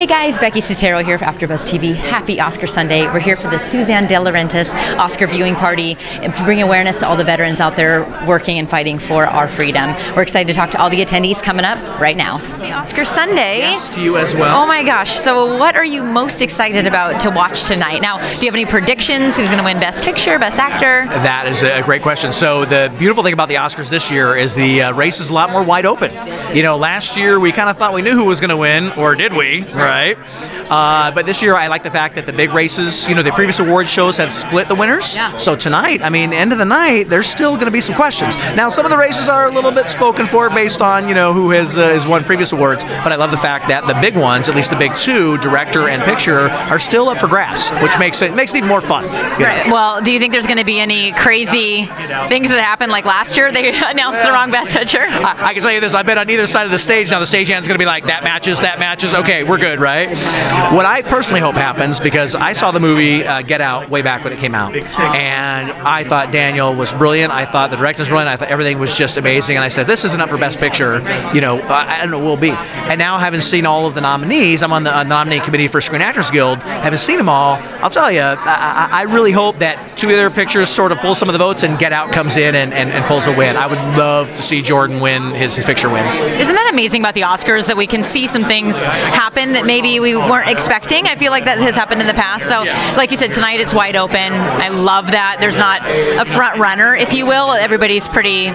Hey guys, Becky Sattero here for AfterBuzz TV. Happy Oscar Sunday. We're here for the Suzanne DeLaurentiis Oscar viewing party and to bring awareness to all the veterans out there working and fighting for our freedom. We're excited to talk to all the attendees coming up right now. Hey, Oscar Sunday. Yes, to you as well. Oh my gosh. So what are you most excited about to watch tonight? Now, do you have any predictions? Who's going to win Best Picture, Best Actor? That is a great question. So the beautiful thing about the Oscars this year is the race is a lot more wide open. You know, last year we kind of thought we knew who was going to win, or did we? Right. But this year I like the fact that the big races, you know, the previous award shows have split the winners. Yeah. So tonight, I mean, the end of the night, there's still going to be some questions. Now, some of the races are a little bit spoken for based on, you know, who has won previous awards. But I love the fact that the big ones, at least the big two, director and picture, are still up for grabs, which makes it even more fun. Right. Well, do you think there's going to be any crazy things that happened like last year? They announced the wrong Best Picture. I can tell you this: I've been on either side of the stage. Now the stagehand's going to be like, that matches. Okay, we're good, right? What I personally hope happens, because I saw the movie Get Out way back when it came out, and I thought Daniel was brilliant. I thought the director was brilliant. I thought everything was just amazing. And I said, if this isn't up for Best Picture, you know, I don't know what will be. And now, having seen all of the nominees, I'm on the nominating committee for Screen Actors Guild. Having seen them all, I'll tell you, I really hope that two other pictures sort of pull some of the votes and Get Out comes in and pulls a win. I would love to see Jordan win his picture win. Isn't that amazing about the Oscars, that we can see some things happen that maybe we weren't expecting? I feel like that has happened in the past. So, like you said, tonight it's wide open. I love that. There's not a front runner, if you will. Everybody's pretty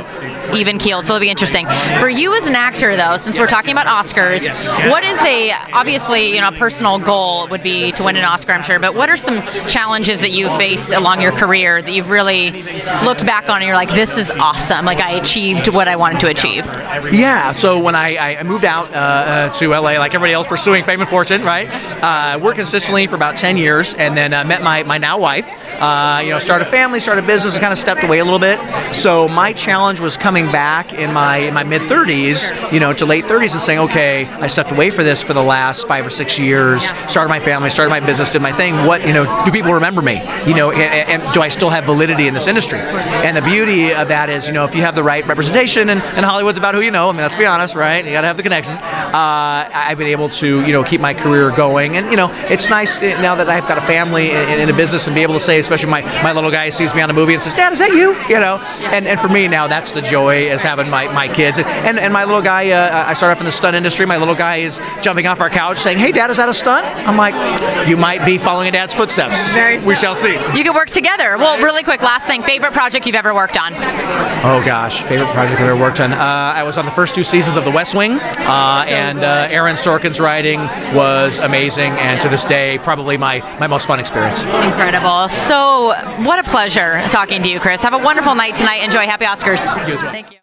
even-keeled, so it'll be interesting. For you as an actor, though, since we're talking about Oscars, what is obviously, you know, a personal goal would be to win an Oscar, I'm sure, but what are some challenges that you've faced along your career that you've really looked back on and you're like, this is awesome, like I achieved what I wanted to achieve? Yeah, so when I moved out to LA, like everybody else pursuing fame and fortune, right? Worked consistently for about 10 years, and then met my now wife. You know, started a family, started a business, and kind of stepped away a little bit. So my challenge was coming back in my mid-30s, you know, to late 30s, and saying, okay, I stepped away for this for the last 5 or 6 years, started my family, started my business, did my thing. What, you know, do people remember me? You know, and do I still have validity in this industry? And the beauty of that is, you know, if you have the right representation, and Hollywood's about who you know, I mean, let's be honest, right? You got to have the connections. I've been able to, you know, keep my career going, and you know, it's nice now that I've got a family in a business, and be able to say, especially my little guy sees me on a movie and says, "Dad, is that you?" You know, and for me now, that's the joy, is having my kids, and my little guy. I started off in the stunt industry. My little guy is jumping off our couch saying, "Hey, Dad, is that a stunt?" I'm like, "You might be following in Dad's footsteps. We shall see." You can work together. Well, really quick, last thing, favorite project you've ever worked on? Oh gosh, favorite project I've ever worked on. I was on the first 2 seasons of The West Wing, and Aaron Sorkin's writing was amazing, and to this day, probably my most fun experience. Incredible. So, what a pleasure talking to you, Chris. Have a wonderful night tonight. Enjoy. Happy Oscars. Thank you as well. Thank you.